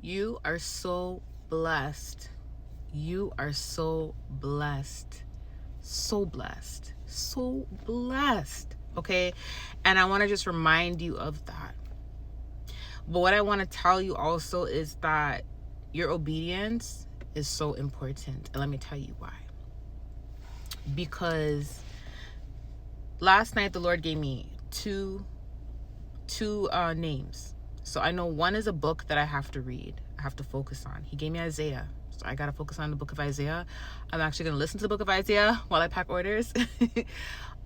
You are so blessed. You are so blessed. So blessed. So blessed. Okay? And I want to just remind you of that. But what I want to tell you also is that your obedience is so important. And let me tell you why. Because last night the Lord gave me two names. So I know one is a book that I have to read. I have to focus on. He gave me Isaiah. So I got to focus on the book of Isaiah. I'm actually going to listen to the book of Isaiah while I pack orders.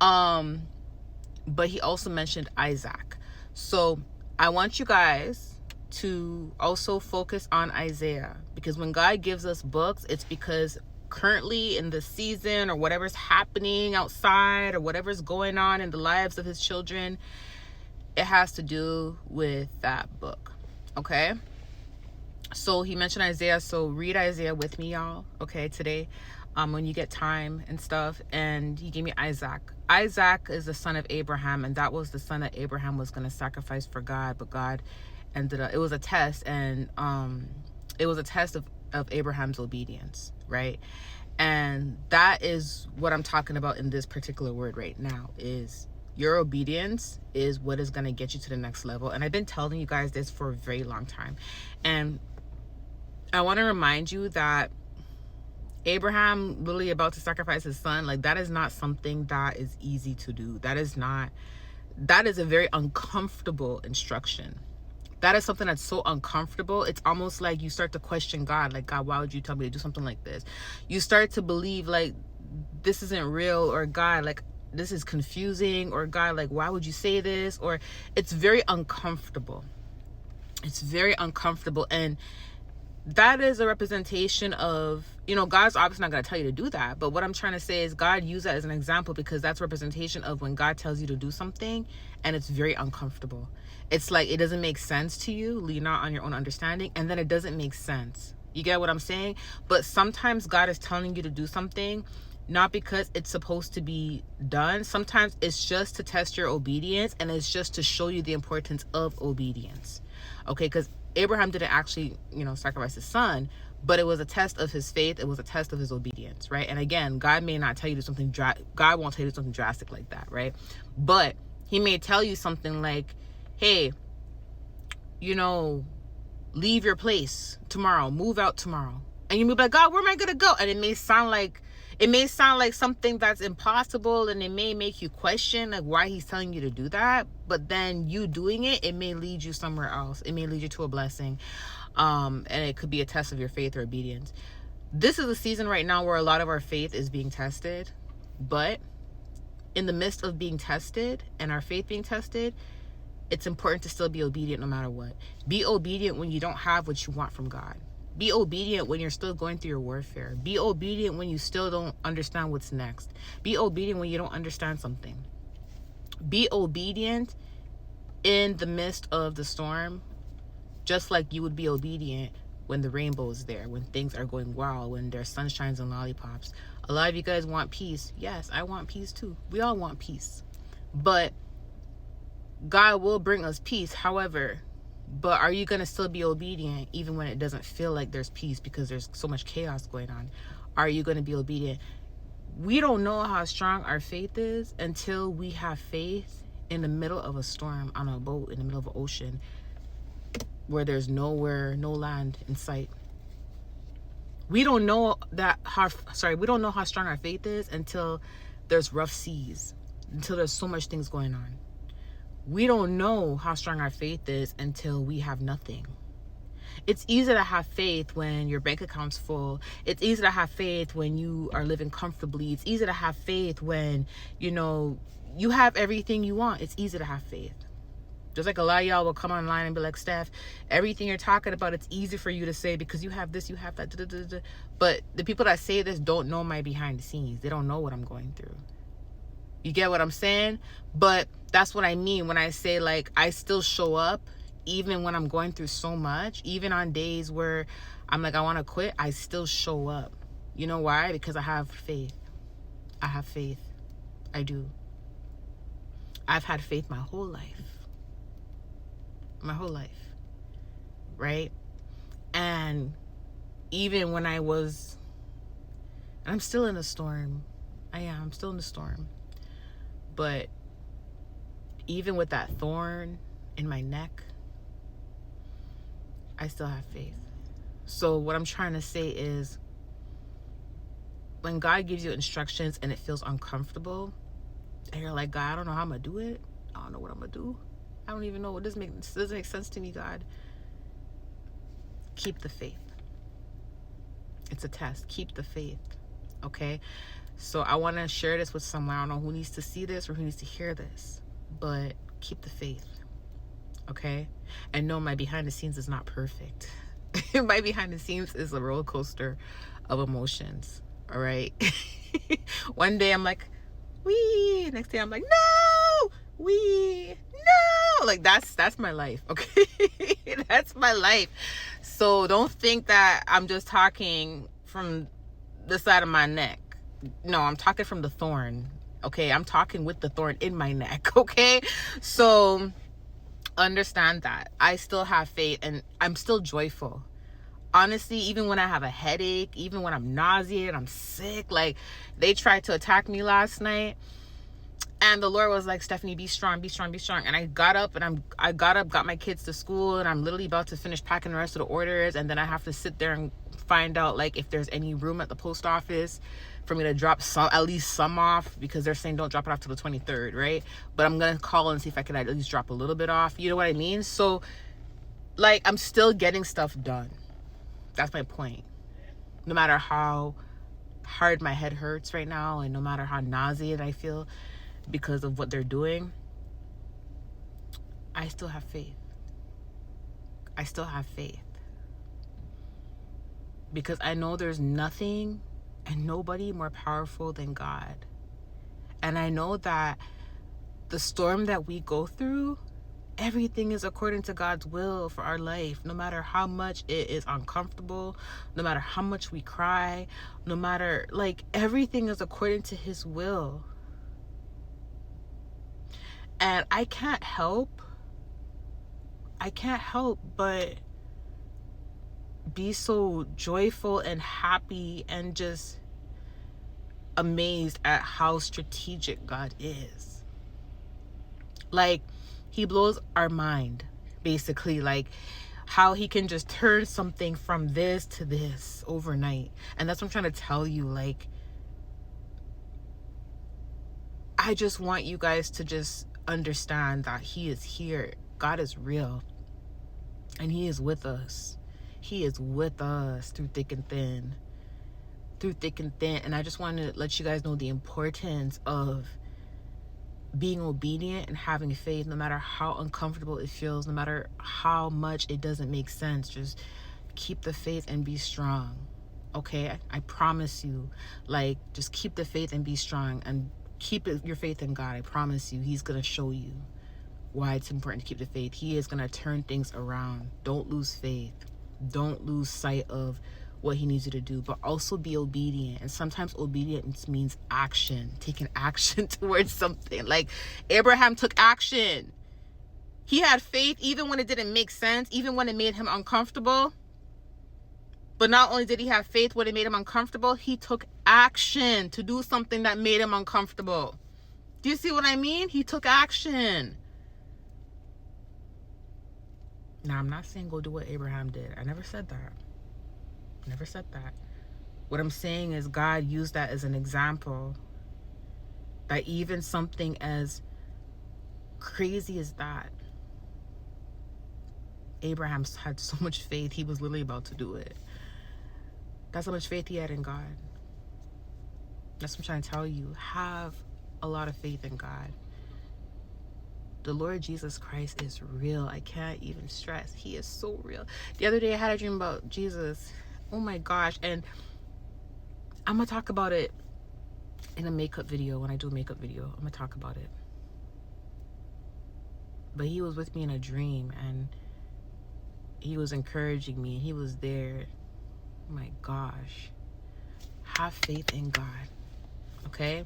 But he also mentioned Isaac. So I want you guys to also focus on Isaiah, because when God gives us books, it's because currently in the season or whatever's happening outside or whatever's going on in the lives of his children, it has to do with that book. Okay? So he mentioned Isaiah, so read Isaiah with me, y'all, okay, today, when you get time and stuff. And he gave me Isaac. Isaac is the son of Abraham, and that was the son that Abraham was going to sacrifice for God, but God ended up, it was a test, and it was a test of Abraham's obedience, right? And that is what I'm talking about in this particular word right now, is your obedience is what is going to get you to the next level. And I've been telling you guys this for a very long time. And I want to remind you that Abraham really about to sacrifice his son, like, that is not something that is easy to do. That is a very uncomfortable instruction. That is something that's so uncomfortable. It's almost like you start to question God, like, God, why would you tell me to do something like this? You start to believe like this isn't real, or God, like, this is confusing, or God, like, why would you say this? Or it's very uncomfortable. It's very uncomfortable. And that is a representation of, God's obviously not going to tell you to do that. But what I'm trying to say is God used that as an example, because that's representation of when God tells you to do something and it's very uncomfortable. It's like it doesn't make sense to you, lean not on your own understanding, and then it doesn't make sense. You get what I'm saying? But sometimes God is telling you to do something not because it's supposed to be done. Sometimes it's just to test your obedience, and it's just to show you the importance of obedience. Okay, because Abraham didn't actually, sacrifice his son, but it was a test of his faith. It was a test of his obedience, right? And again, God may not tell you to do something, God won't tell you to do something drastic like that, right? But he may tell you something like, hey, leave your place tomorrow, move out tomorrow. And you may be like, God, where am I going to go? And it may sound like something that's impossible, and it may make you question like why he's telling you to do that. But then you doing it may lead you somewhere else. It may lead you to a blessing. And it could be a test of your faith or obedience. This is a season right now where a lot of our faith is being tested. But in the midst of being tested and our faith being tested, it's important to still be obedient no matter what. Be obedient when you don't have what you want from God. Be obedient when you're still going through your warfare. Be obedient when you still don't understand what's next. Be obedient when you don't understand something. Be obedient in the midst of the storm, just like you would be obedient when the rainbow is there, when things are going well, when there's sunshines and lollipops. A lot of you guys want peace. Yes, I want peace too. We all want peace. But God will bring us peace. However, but are you going to still be obedient even when it doesn't feel like there's peace because there's so much chaos going on? Are you going to be obedient? We don't know how strong our faith is until we have faith in the middle of a storm, on a boat in the middle of an ocean where there's no land in sight. We don't know how strong our faith is until there's rough seas, until there's so much things going on. We don't know how strong our faith is until we have nothing. It's easy to have faith when your bank account's full. It's easy to have faith when you are living comfortably. It's easy to have faith when, you have everything you want. It's easy to have faith. Just like a lot of y'all will come online and be like, Steph, everything you're talking about, it's easy for you to say because you have this, you have that. Da, da, da, da. But the people that say this don't know my behind the scenes. They don't know what I'm going through. You get what I'm saying? But that's what I mean when I say, like, I still show up even when I'm going through so much. Even on days where I'm like, I want to quit, I still show up. You know why? Because I have faith. I have faith. I do. I've had faith my whole life. My whole life. Right? And even when I'm still in a storm. I'm still in the storm. But even with that thorn in my neck, I still have faith. So what I'm trying to say is, when God gives you instructions and it feels uncomfortable, and you're like, God, I don't know how I'm gonna do it. I don't know what I'm gonna do. I don't even know what this doesn't make sense to me, God. Keep the faith. It's a test. Keep the faith. Okay? So I want to share this with someone. I don't know who needs to see this or who needs to hear this, but keep the faith. Okay? And no, my behind the scenes is not perfect. My behind the scenes is a roller coaster of emotions. All right? One day I'm like, wee. Next day I'm like, no, wee, no. Like that's my life. Okay? That's my life. So don't think that I'm just talking from the side of my neck. No, I'm talking from the thorn. Okay? I'm talking with the thorn in my neck. Okay? So understand that I still have faith and I'm still joyful. Honestly, even when I have a headache, even when I'm nauseated, I'm sick, like they tried to attack me last night, and the Lord was like, Stephanie, be strong, be strong, be strong. And I got up, got my kids to school, and I'm literally about to finish packing the rest of the orders, and then I have to sit there and find out like if there's any room at the post office for me to drop at least some off, because they're saying don't drop it off till the 23rd, right? But I'm gonna call and see if I can at least drop a little bit off. You know what I mean? So like I'm still getting stuff done. That's my point. No matter how hard my head hurts right now, and no matter how nauseated I feel because of what they're doing, I still have faith. I still have faith. Because I know there's nothing and nobody more powerful than God. And I know that the storm that we go through, everything is according to God's will for our life. No matter how much it is uncomfortable, no matter how much we cry, no matter, like, everything is according to His will. And I can't help but be so joyful and happy and just amazed at how strategic God is. Like, He blows our mind, basically, like how He can just turn something from this to this overnight. And that's what I'm trying to tell you. Like, I just want you guys to just understand that He is here. God is real. And He is with us. He is with us through thick and thin. Through thick and thin. And I just want to let you guys know the importance of being obedient and having faith, no matter how uncomfortable it feels, no matter how much it doesn't make sense. Just keep the faith and be strong. Okay? I promise you. Like, just keep the faith and be strong, and keep your faith in God. I promise you, He's gonna show you why it's important to keep the faith. He is gonna turn things around. Don't lose faith. Don't lose sight of what He needs you to do, but also be obedient. And sometimes obedience means action, taking action towards something. Like Abraham took action. He had faith even when it didn't make sense, even when it made him uncomfortable. But not only did he have faith when it made him uncomfortable, he took action to do something that made him uncomfortable. Do you see what I mean? He took action. Now, I'm not saying go do what Abraham did. I never said that. Never said that. What I'm saying is God used that as an example, that even something as crazy as that, Abraham had so much faith, he was literally about to do it. That's how much faith he had in God. That's what I'm trying to tell you. Have a lot of faith in God. The Lord Jesus Christ is real. I can't even stress. He is so real. The other day I had a dream about Jesus. Oh my gosh. And I'm going to talk about it in a makeup video. When I do a makeup video, I'm going to talk about it. But He was with me in a dream, and He was encouraging me. He was there. Oh my gosh. Have faith in God. Okay?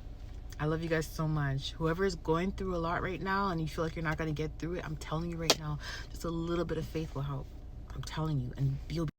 I love you guys so much. Whoever is going through a lot right now and you feel like you're not going to get through it, I'm telling you right now, just a little bit of faith will help. I'm telling you. And be obedient.